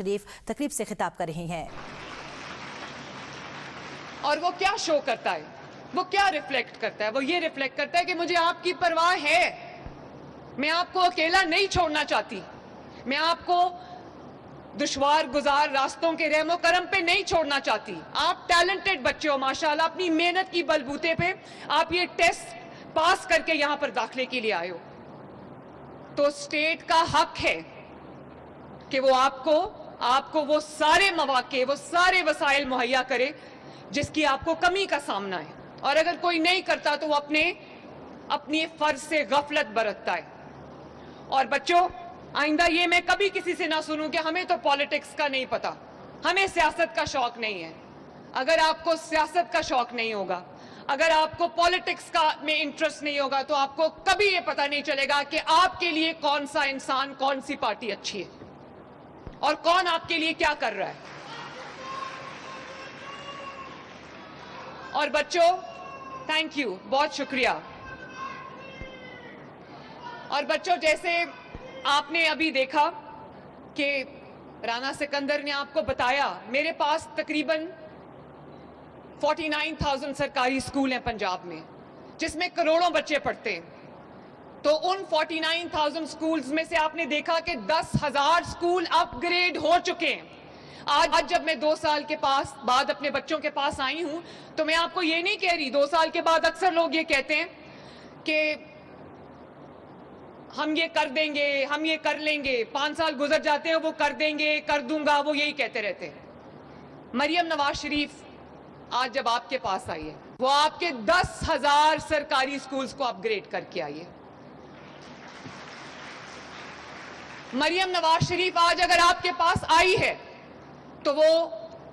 شریف تقریب سے خطاب کر رہی ہیں۔ اور وہ کیا شو کرتا ہے، وہ کیا ریفلیکٹ کرتا ہے؟ وہ یہ ریفلیکٹ کرتا ہے کہ مجھے آپ کی پرواہ ہے، میں آپ کو اکیلا نہیں چھوڑنا چاہتی، میں آپ کو دشوار گزار راستوں کے رحم و کرم پہ نہیں چھوڑنا چاہتی۔ آپ ٹیلنٹڈ بچے ہو ماشاءاللہ، اپنی محنت کی بلبوتے پہ آپ یہ ٹیسٹ پاس کر کے یہاں پر داخلے کے لیے آئے ہو، تو اسٹیٹ کا حق ہے کہ وہ آپ کو وہ سارے مواقع، وہ سارے وسائل مہیا کرے جس کی آپ کو کمی کا سامنا ہے، اور اگر کوئی نہیں کرتا تو وہ اپنی فرض سے غفلت برتتا ہے۔ اور بچوں، آئندہ یہ میں کبھی کسی سے نہ سنوں کہ ہمیں تو پالیٹکس کا نہیں پتا، ہمیں سیاست کا شوق نہیں ہے۔ اگر آپ کو سیاست کا شوق نہیں ہوگا، اگر آپ کو پالیٹکس کا میں انٹرسٹ نہیں ہوگا، تو آپ کو کبھی یہ پتا نہیں چلے گا کہ آپ کے لیے کون سا انسان، کون سی پارٹی اچھی ہے اور کون آپ کے لیے کیا کر رہا ہے۔ اور بچوں، تھینک یو، بہت شکریہ۔ اور بچوں، جیسے آپ نے ابھی دیکھا کہ رانا سکندر نے آپ کو بتایا، میرے پاس تقریباً 49,000 سرکاری اسکول ہیں پنجاب میں، جس میں کروڑوں بچے پڑھتے ہیں۔ تو ان 49,000 اسکولز میں سے آپ نے دیکھا کہ 10,000 اسکول اپ گریڈ ہو چکے ہیں۔ آج جب میں 2 سال کے بعد اپنے بچوں کے پاس آئی ہوں، تو میں آپ کو یہ نہیں کہہ رہی، 2 سال کے بعد اکثر لوگ یہ کہتے ہیں کہ ہم یہ کر دیں گے، ہم یہ کر لیں گے، 5 سال گزر جاتے ہیں، وہ کر دیں گے، کر دوں گا، وہ یہی کہتے رہتے ہیں۔ مریم نواز شریف آج جب آپ کے پاس آئی ہے، وہ آپ کے 10,000 سرکاری اسکولز کو اپ گریڈ کر کے آئی ہے۔ مریم نواز شریف آج اگر آپ کے پاس آئی ہے تو وہ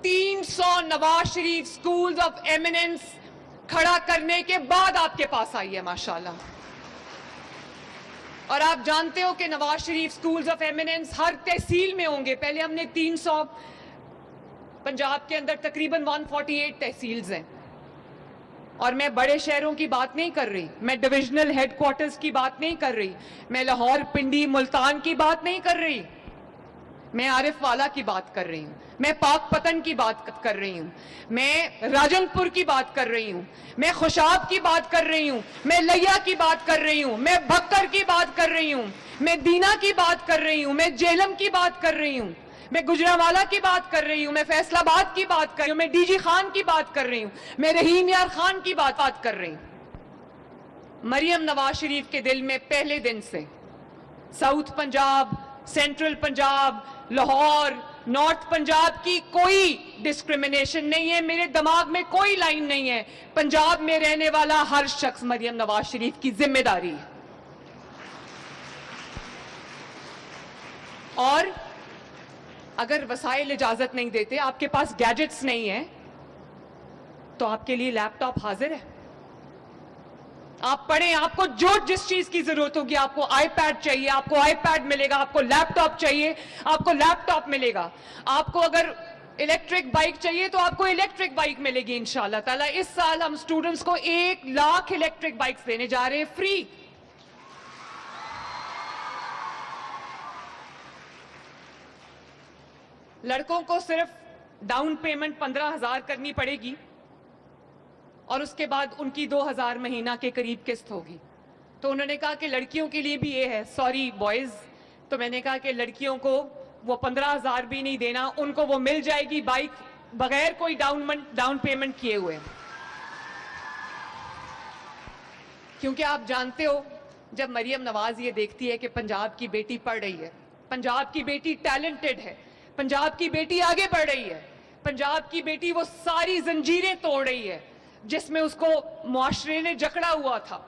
300 Nawaz Sharif schools of eminence کھڑا کرنے کے بعد آپ کے پاس آئی ہے ماشاءاللہ۔ اور آپ جانتے ہو کہ Nawaz Sharif schools of eminence ہر تحصیل میں ہوں گے۔ پہلے ہم نے 300، پنجاب کے اندر تقریباً 148 تحصیلز ہیں، اور میں بڑے شہروں کی بات نہیں کر رہی، میں ڈویژنل ہیڈ کوارٹرز کی بات نہیں کر رہی، میں لاہور، پنڈی، ملتان کی بات نہیں کر رہی، میں عارف والا کی بات کر رہی ہوں، میں پاک پتن کی بات کر رہی ہوں، میں راجن پور کی بات کر رہی ہوں، میں خوشاب کی بات کر رہی ہوں، میں لیا کی بات کر رہی ہوں، میں بھکر کی بات کر رہی ہوں، میں دینا کی بات کر رہی ہوں، میں جہلم کی بات کر رہی ہوں، میں گجرانوالہ کی بات کر رہی ہوں، میں فیصل آباد کی بات کر رہی ہوں، میں ڈی جی خان کی بات کر رہی ہوں، میں رحیم یار خان کی بات کر رہی ہوں۔ مریم نواز شریف کے دل میں پہلے دن سے south Punjab, central Punjab, Lahore, north Punjab کی کوئی ڈسکریمنیشن نہیں ہے، میرے دماغ میں کوئی لائن نہیں ہے۔ پنجاب میں رہنے والا ہر شخص مریم نواز شریف کی ذمہ داری ہے۔ اور اگر وسائل اجازت نہیں دیتے، آپ کے پاس گیجٹس نہیں ہیں، تو آپ کے لیے لیپ ٹاپ حاضر ہے، آپ پڑھیں، آپ کو جس چیز کی ضرورت ہوگی، آپ کو آئی پیڈ چاہیے، آپ کو آئی پیڈ ملے گا، آپ کو لیپ ٹاپ چاہیے، آپ کو لیپ ٹاپ ملے گا، آپ کو اگر الیکٹرک بائک چاہیے تو آپ کو الیکٹرک بائک ملے گی انشاءاللہ تعالیٰ۔ اس سال ہم سٹوڈنٹس کو 1 لاکھ الیکٹرک بائکس دینے جا رہے ہیں، فری۔ لڑکوں کو صرف ڈاؤن پیمنٹ 15,000 کرنی پڑے گی، اور اس کے بعد ان کی 2,000 مہینہ کے قریب قسط ہوگی۔ تو انہوں نے کہا کہ لڑکیوں کے لیے بھی یہ ہے، سوری بوائز، تو میں نے کہا کہ لڑکیوں کو وہ 15,000 بھی نہیں دینا، ان کو وہ مل جائے گی بائک بغیر کوئی ڈاؤن پیمنٹ کیے ہوئے۔ کیونکہ آپ جانتے ہو، جب مریم نواز یہ دیکھتی ہے کہ پنجاب کی بیٹی پڑھ رہی ہے، پنجاب کی بیٹی ٹیلنٹڈ ہے، پنجاب کی بیٹی آگے بڑھ رہی ہے، پنجاب کی بیٹی وہ ساری زنجیریں توڑ رہی ہے جس میں اس کو معاشرے نے جکڑا ہوا تھا،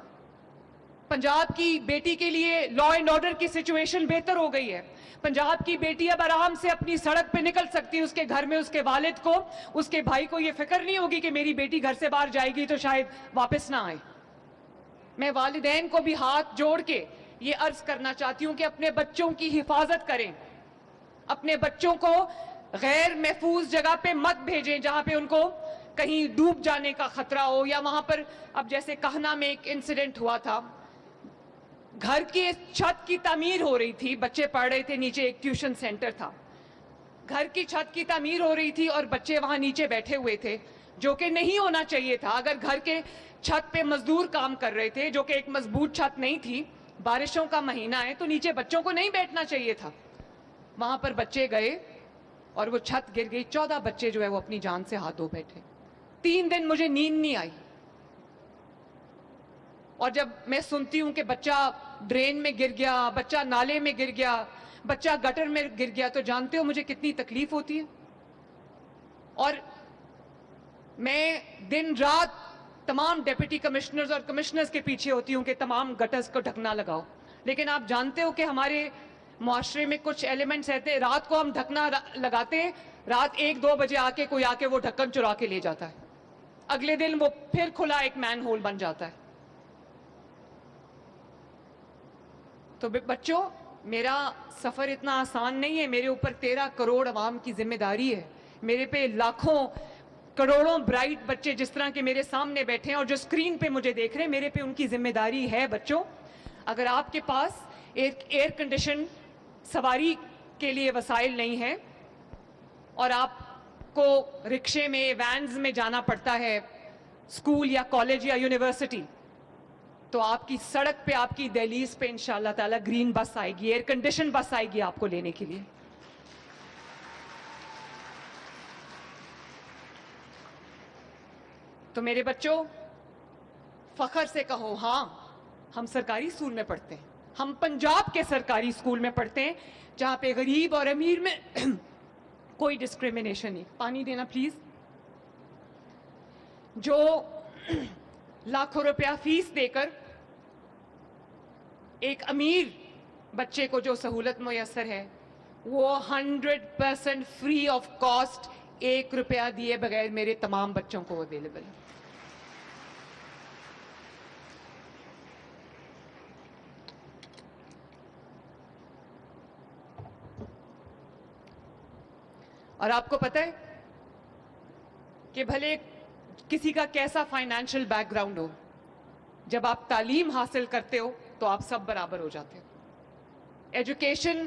پنجاب کی بیٹی کے لیے لا اینڈ آرڈر کی سچویشن بہتر ہو گئی ہے، پنجاب کی بیٹی اب آرام سے اپنی سڑک پہ نکل سکتی ہے، اس کے گھر میں اس کے والد کو، اس کے بھائی کو یہ فکر نہیں ہوگی کہ میری بیٹی گھر سے باہر جائے گی تو شاید واپس نہ آئے۔ میں والدین کو بھی ہاتھ جوڑ کے یہ عرض کرنا چاہتی ہوں کہ اپنے بچوں کی حفاظت کریں، اپنے بچوں کو غیر محفوظ جگہ پہ مت بھیجیں جہاں پہ ان کو کہیں ڈوب جانے کا خطرہ ہو، یا وہاں پر اب جیسے کہنا میں ایک انسیڈنٹ ہوا تھا، گھر کی چھت کی تعمیر ہو رہی تھی، بچے پڑھ رہے تھے، نیچے ایک ٹیوشن سینٹر تھا، گھر کی چھت کی تعمیر ہو رہی تھی اور بچے وہاں نیچے بیٹھے ہوئے تھے, جو کہ نہیں ہونا چاہیے تھا. اگر گھر کے چھت پہ مزدور کام کر رہے تھے, جو کہ ایک مضبوط چھت نہیں تھی, بارشوں کا مہینہ ہے, تو نیچے بچوں کو نہیں بیٹھنا چاہیے تھا. وہاں پر بچے گئے اور وہ چھت گر گئی. 14 بچے جو ہے وہ اپنی جان سے ہاتھ دھو بیٹھے. 3 دن مجھے نیند نہیں آئی. اور جب میں سنتی ہوں کہ بچہ ڈرین میں گر گیا, بچہ نالے میں گر گیا, بچہ گٹر میں گر گیا, تو جانتے ہو مجھے کتنی تکلیف ہوتی ہے. اور میں دن رات تمام ڈیپٹی کمشنرز اور کمشنرز کے پیچھے ہوتی ہوں کہ تمام گٹرز کو ڈھکنا لگاؤ. لیکن آپ جانتے ہو کہ ہمارے معاشرے میں کچھ ایلیمنٹس رہتے ہیں, رات کو ہم ڈھکنا لگاتے ہیں, رات 1-2 بجے کوئی آ کے وہ ڈھکن چرا کے لے جاتا ہے. اگلے دن وہ پھر کھلا ایک مین ہول بن جاتا ہے. تو بچوں, میرا سفر اتنا آسان نہیں ہے. میرے اوپر 13 کروڑ عوام کی ذمہ داری ہے. میرے پہ لاکھوں کروڑوں برائٹ بچے جس طرح کے میرے سامنے بیٹھے ہیں اور جو سکرین پہ مجھے دیکھ رہے ہیں, میرے پہ ان کی ذمہ داری ہے. بچوں, اگر آپ کے پاس ایئر کنڈیشن سواری کے لیے وسائل نہیں ہیں اور آپ کو رکشے میں, وینز میں جانا پڑتا ہے اسکول یا کالج یا یونیورسٹی, تو آپ کی سڑک پہ, آپ کی دہلیز پہ انشاءاللہ تعالی گرین بس آئے گی, ایئر کنڈیشن بس آئے گی آپ کو لینے کے لیے. تو میرے بچوں, فخر سے کہو, ہاں ہم سرکاری اسکول میں پڑھتے ہیں. ہم پنجاب کے سرکاری اسکول میں پڑھتے ہیں جہاں پہ غریب اور امیر میں کوئی ڈسکریمنیشن نہیں. پانی دینا پلیز. جو لاکھوں روپیہ فیس دے کر ایک امیر بچے کو جو سہولت میسر ہے, وہ 100% فری آف کاسٹ 1 روپیہ دیے بغیر میرے تمام بچوں کو اویلیبل ہے. اور آپ کو پتہ ہے کہ بھلے کسی کا کیسا فائنینشیل بیک گراؤنڈ ہو, جب آپ تعلیم حاصل کرتے ہو تو آپ سب برابر ہو جاتے ہو. Education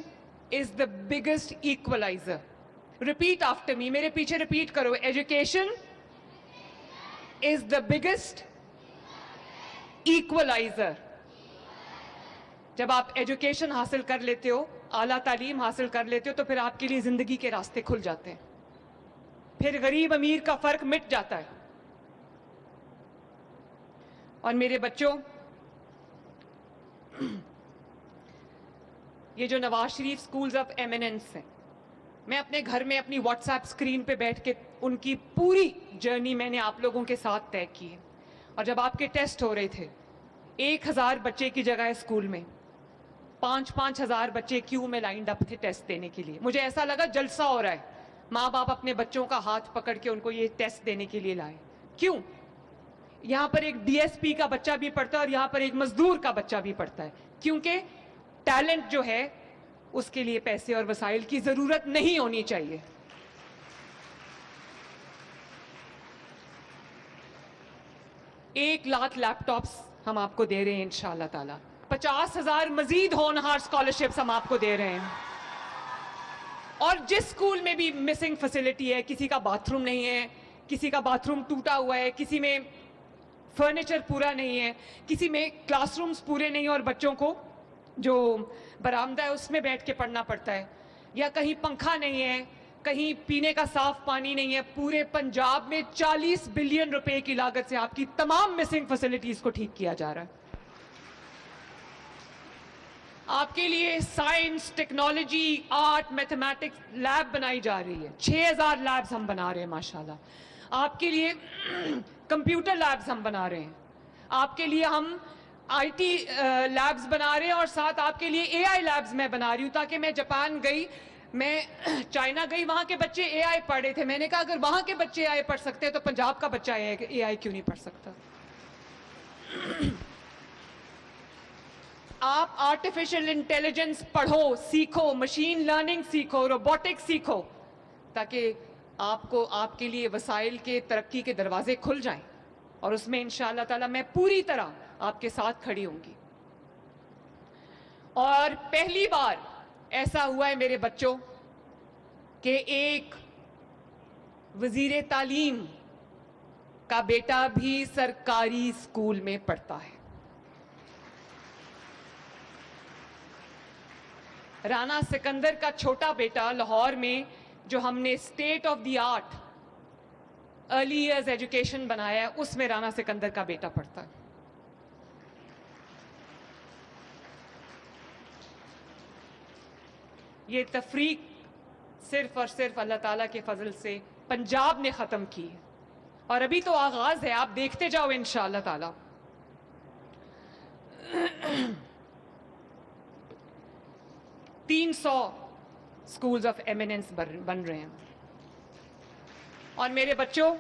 is the biggest equaliser. Repeat after me, میرے پیچھے ریپیٹ کرو. Education is the biggest equaliser. جب آپ ایجوکیشن حاصل کر لیتے ہو, اعلیٰ تعلیم حاصل کر لیتے ہو, تو پھر آپ کے لیے زندگی کے راستے کھل جاتے ہیں. پھر غریب امیر کا فرق مٹ جاتا ہے. اور میرے بچوں, یہ جو Nawaz Sharif schools of eminence ہیں, میں اپنے گھر میں اپنی واٹس ایپ اسکرین پہ بیٹھ کے ان کی پوری جرنی میں نے آپ لوگوں کے ساتھ طے کی ہے. اور جب آپ کے ٹیسٹ ہو رہے تھے, 1000 بچے کی جگہ اسکول میں 5-5 ہزار بچے کیوں میں لائنڈ اپ تھے ٹیسٹ دینے کے لیے. مجھے ایسا لگا جلسہ ہو رہا ہے. ماں باپ اپنے بچوں کا ہاتھ پکڑ کے ان کو یہ ٹیسٹ دینے کے لیے لائے. کیوں؟ یہاں پر ایک ڈی ایس پی کا بچہ بھی پڑھتا ہے اور یہاں پر ایک مزدور کا بچہ بھی پڑھتا ہے, کیونکہ ٹیلنٹ جو ہے اس کے لیے پیسے اور وسائل کی ضرورت نہیں ہونی چاہیے. ایک لاکھ لیپ ٹاپس ہم آپ کو دے رہے ہیں انشاءاللہ تعالی. 50,000 مزید ہونہار اسکالرشپس ہم آپ کو دے رہے ہیں. اور جس اسکول میں بھی مسنگ فیسلٹی ہے, کسی کا باتھ روم نہیں ہے, کسی کا باتھ روم ٹوٹا ہوا ہے, کسی میں فرنیچر پورا نہیں ہے, کسی میں کلاس رومز پورے نہیں ہیں اور بچوں کو جو برآمدہ ہے اس میں بیٹھ کے پڑھنا پڑتا ہے, یا کہیں پنکھا نہیں ہے, کہیں پینے کا صاف پانی نہیں ہے, پورے پنجاب میں 40 بلین روپے کی لاگت سے آپ کی تمام مسنگ فیسلٹیز کو ٹھیک کیا جا رہا ہے. آپ کے لیے science, technology, art, mathematics lab بنائی جا رہی ہے. 6000 لیبز ہم بنا رہے ہیں ماشاءاللہ. آپ کے لیے کمپیوٹر لیبز ہم بنا رہے ہیں. آپ کے لیے ہم آئی ٹی لیبز بنا رہے ہیں, اور ساتھ آپ کے لیے اے آئی لیبز میں بنا رہی ہوں. تاکہ میں جاپان گئی, میں چائنا گئی, وہاں کے بچے اے آئی پڑھ رہے تھے. میں نے کہا اگر وہاں کے بچے اے آئی پڑھ سکتے ہیں تو پنجاب کا بچہ اے آئی کیوں نہیں پڑھ سکتا. آپ آرٹیفیشل انٹیلیجنس پڑھو, سیکھو, مشین لرننگ سیکھو, روبوٹکس سیکھو, تاکہ آپ کو آپ کے لیے وسائل کے ترقی کے دروازے کھل جائیں. اور اس میں انشاءاللہ تعالی میں پوری طرح آپ کے ساتھ کھڑی ہوں گی. اور پہلی بار ایسا ہوا ہے میرے بچوں کہ ایک وزیر تعلیم کا بیٹا بھی سرکاری اسکول میں پڑھتا ہے. رانا سکندر کا چھوٹا بیٹا لاہور میں جو ہم نے state of the art early years education بنایا ہے, اس میں رانا سکندر کا بیٹا پڑھتا ہے. یہ تفریق صرف اور صرف اللہ تعالیٰ کے فضل سے پنجاب نے ختم کی ہے, اور ابھی تو آغاز ہے, آپ دیکھتے جاؤ انشاءاللہ تعالیٰ. 300 اسکولز آف ایمیننس بن رہے ہیں. اور میرے بچوں,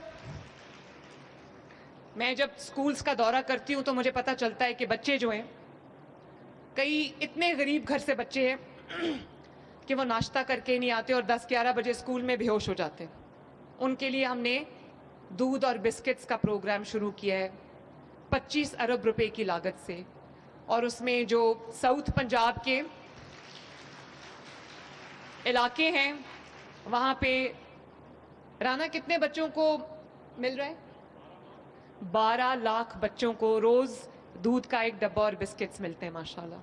میں جب اسکولز کا دورہ کرتی ہوں تو مجھے پتہ چلتا ہے کہ بچے جو ہیں, کئی اتنے غریب گھر سے بچے ہیں کہ وہ ناشتہ کر کے نہیں آتے اور 10-11 بجے اسکول میں بے ہوش ہو جاتے. ان کے لیے ہم نے دودھ اور بسکٹس کا پروگرام شروع کیا ہے 25 ارب روپے کی لاگت سے, اور اس میں جو ساؤتھ پنجاب کے علاقے ہیں وہاں پہ رانا کتنے بچوں کو مل رہا ہے؟ 12 لاکھ بچوں کو روز دودھ کا ایک ڈبہ اور بسکٹس ملتے ہیں ماشاءاللہ.